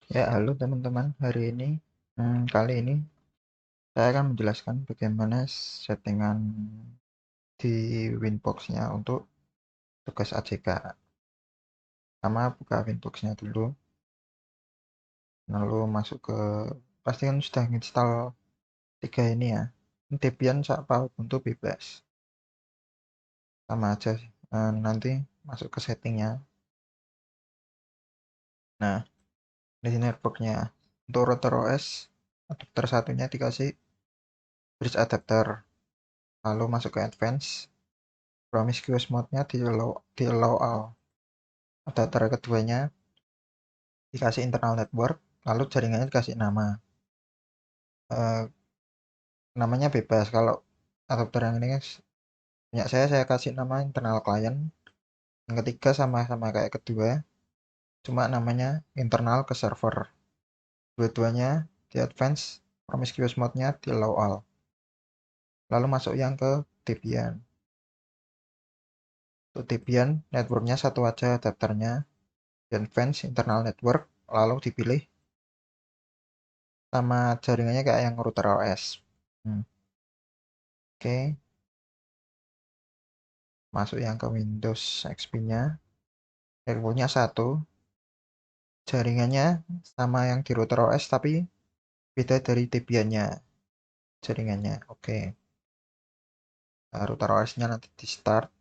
Ya, halo teman-teman. Kali ini saya akan menjelaskan bagaimana settingan di Winbox-nya untuk tugas AJK. Pertama, buka Winbox-nya dulu, lalu masuk ke pastikan sudah install tiga ini ya. Debian sama Ubuntu bebas, sama aja. Nanti masuk ke settingnya. Nah, di sini networknya untuk router OS adapter satunya dikasih bridge adapter, lalu masuk ke advance. Promiscuous mode-nya di allow all. Adapter keduanya dikasih internal network, lalu jaringannya dikasih nama. Namanya bebas. Kalau adapter yang ini punya saya kasih nama internal client. Yang ketiga sama-sama kayak kedua, cuma namanya internal ke server. Dua-duanya di advance, promiscuous mode-nya di allow all. Lalu masuk yang ke Debian. Untuk Debian, networknya satu aja adapternya, di advance internal network, lalu dipilih sama jaringannya kayak yang router OS. Oke, masuk yang ke Windows XP-nya. Networknya satu, jaringannya sama yang di router OS tapi beda dari Debian-nya jaringannya. Oke, router OS-nya nanti di start.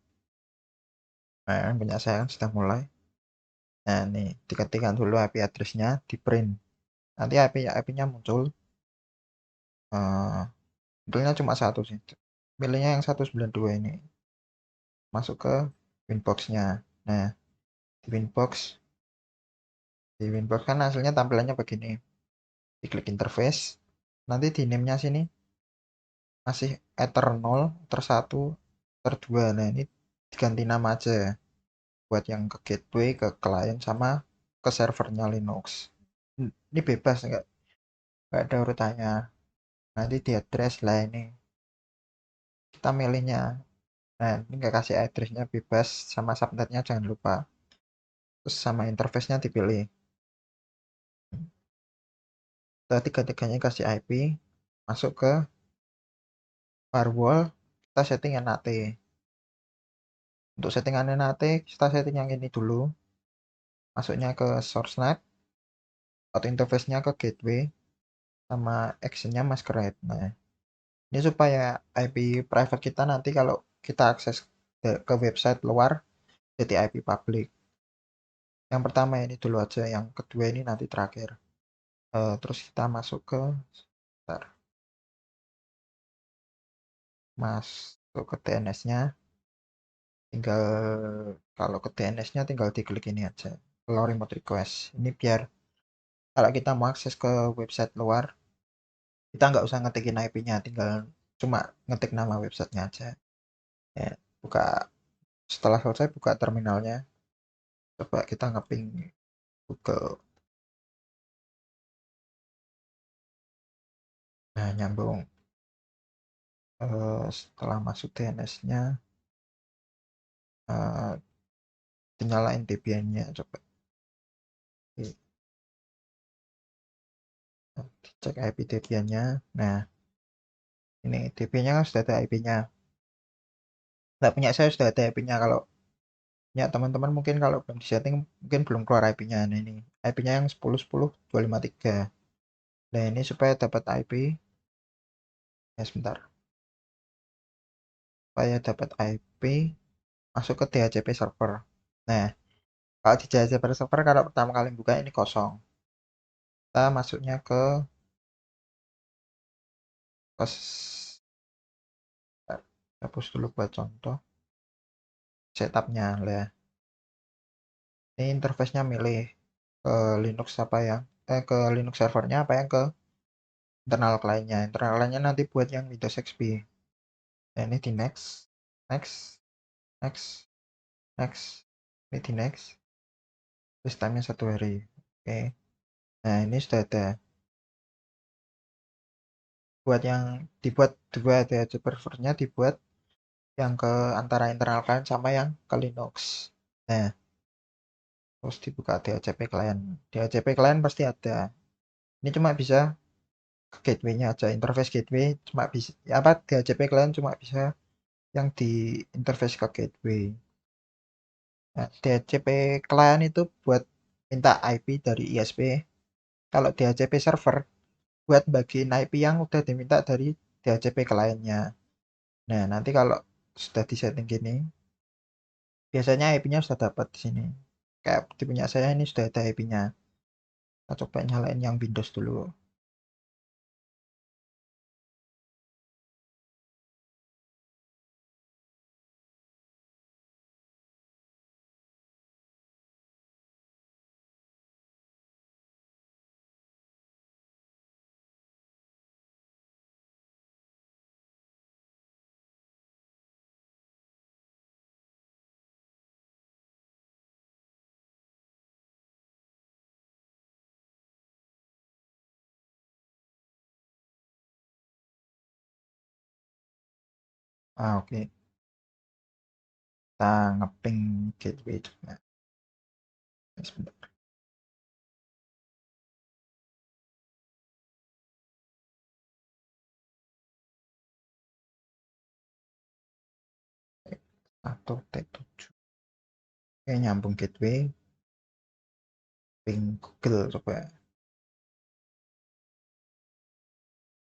Nah, punya saya kan sudah mulai. Nah, nih diketikkan dulu IP address-nya, di print. Nanti IP-nya muncul. Munculnya cuma satu sih. Pilihnya yang 192 ini. Masuk ke Winbox-nya. Nah, di Winbox, kan hasilnya tampilannya begini. Diklik interface. Nanti di name-nya sini masih ether 0, ether 1, ether 2. Nah, ini diganti nama aja ya. Buat yang ke gateway, ke client, sama ke servernya Linux. Ini bebas, nggak ada urutannya. Nanti di address lah ini. Kita milihnya. Nah, ini nggak kasih addressnya bebas, sama subnetnya jangan lupa. Terus sama interface-nya dipilih. Kita tiga-tiganya kasih IP. Masuk ke firewall, kita setting NAT. Untuk settingan NAT, kita setting yang ini dulu. Masuknya ke source-net, atau interface-nya ke gateway, sama action-nya masquerade. Nah, ini supaya IP private kita nanti kalau kita akses ke website luar jadi IP public. Yang pertama ini dulu aja, yang kedua ini nanti terakhir. Terus kita masuk ke bentar, masuk ke DNS-nya. Tinggal kalau ke DNS-nya tinggal diklik ini aja, allow remote request. Ini biar kalau kita mau akses ke website luar, kita nggak usah ngetikin IP-nya, tinggal cuma ngetik nama websitenya aja. Ya, buka setelah selesai buka terminalnya, coba kita ngeping Google. Nah, nyambung. Setelah masuk DNS-nya, dinyalain Debian-nya, coba dicek IP Debian-nya. Nah, ini Debian-nya kan sudah ada IP-nya. Nggak, punya saya sudah ada IP-nya. Kalau punya teman-teman mungkin kalau belum disetting mungkin belum keluar IP-nya. Nah, ini IP-nya yang 10.10.253. Nah, ini supaya dapat IP, ya sebentar. Supaya dapat IP, masuk ke DHCP server. Nah, kalau di DHCP server kalau pertama kali buka ini kosong. Kita masuknya ke hapus dulu buat contoh. Setupnya lah. Ini interface-nya milih ke Linux apa yang ke Linux servernya apa yang ke internal client-nya. Internal client-nya nanti buat yang Windows XP. Nah, ini di next, next, next, next. Ini di next. Terus time-nya 1 hari. Oke. Nah, ini sudah ada. Buat yang dibuat dua ada servernya, dibuat yang ke antara internal client sama yang ke Linux. Nah, terus dibuka DHCP client. DHCP client pasti ada. Ini cuma bisa ke gateway-nya aja, interface gateway cuma bisa apa DHCP client cuma bisa yang di interface ke gateway. Nah, DHCP client itu buat minta IP dari ISP. Kalau DHCP server buat bagiin IP yang udah diminta dari DHCP client-nya. Nah, nanti kalau sudah disetting gini, biasanya IP-nya sudah dapat di sini. Kayak di punya saya ini sudah ada IP-nya. Kita coba nyalain yang Windows dulu. Ah, oke. Kita ngeping gateway juga. Sebentar. Atau T7. Oke, nyambung gateway. Ping Google coba.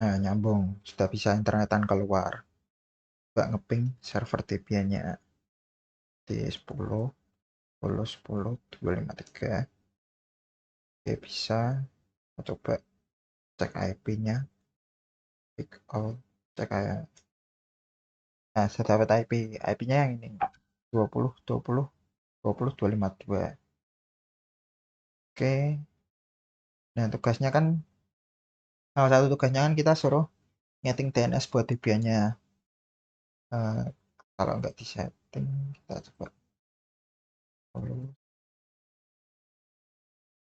Nah, nyambung. Sudah bisa internetan keluar. Coba ngeping server Debian-nya. D10, 10, 10, 253. Oke, bisa. Kita coba cek IP-nya. Pick all. Cek kayak. Nah, saya dapat IP. IP-nya yang ini. 20, 20, 20, 252. Oke. Nah, tugasnya kan salah satu tugasnya kan kita suruh nyeting DNS buat Debian-nya. Kalau nggak di setting, kita coba.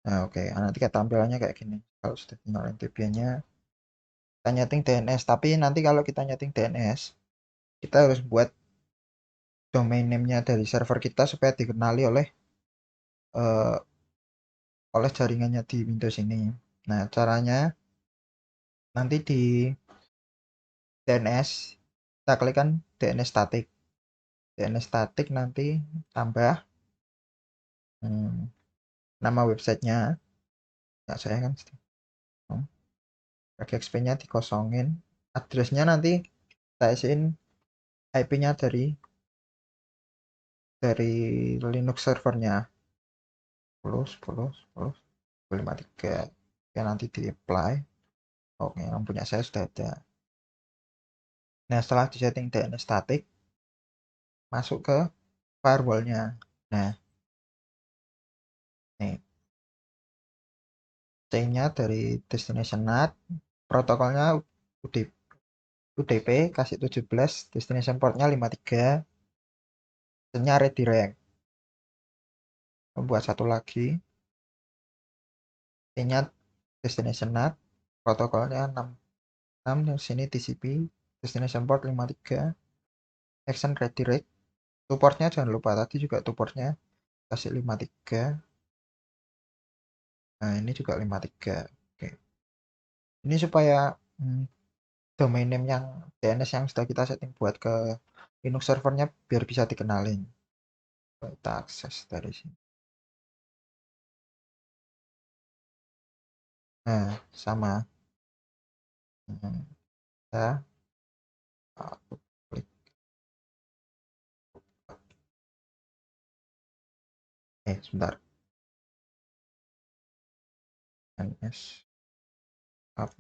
Nah, oke. Nanti kayak tampilannya kayak gini. Kalau sudah nyalain Debian-nya, kita nyeting DNS. Tapi nanti kalau kita nyeting DNS, kita harus buat domain name-nya dari server kita supaya dikenali eh, oleh jaringannya di Windows ini. Nah, caranya nanti di DNS, kita klikkan DNS static. DNS static nanti tambah nama websitenya. Nah, saya kan XP-nya dikosongin. Addressnya nanti kita isiin IP-nya dari Linux servernya 10, 10, 10, 253. Ya nanti di apply. Oke, yang punya saya sudah ada. Nah, setelah disetting DNS static, masuk ke firewall-nya. Nah, nih, chain-nya dari destination NAT, protokolnya UDP, kasih 17, destination port-nya 53, nya redirect. Membuat satu lagi, chain-nya destination NAT, protokolnya 66, di sini TCP, destination port 53, action redirect, supportnya jangan lupa tadi juga supportnya kasih 53. Nah, ini juga 53. Oke. Ini supaya domain name yang DNS yang sudah kita setting buat ke Linux servernya biar bisa dikenalin. Kita akses dari sini. Nah, sama. Ya, aku klik sebentar. DNS up,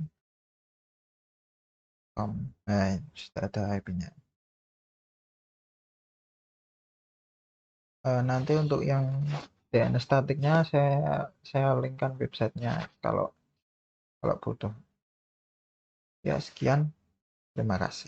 nah, sudah ada IP-nya. Nanti untuk yang DNS statiknya saya linkkan websitenya kalau butuh. Ya, sekian. Terima kasih.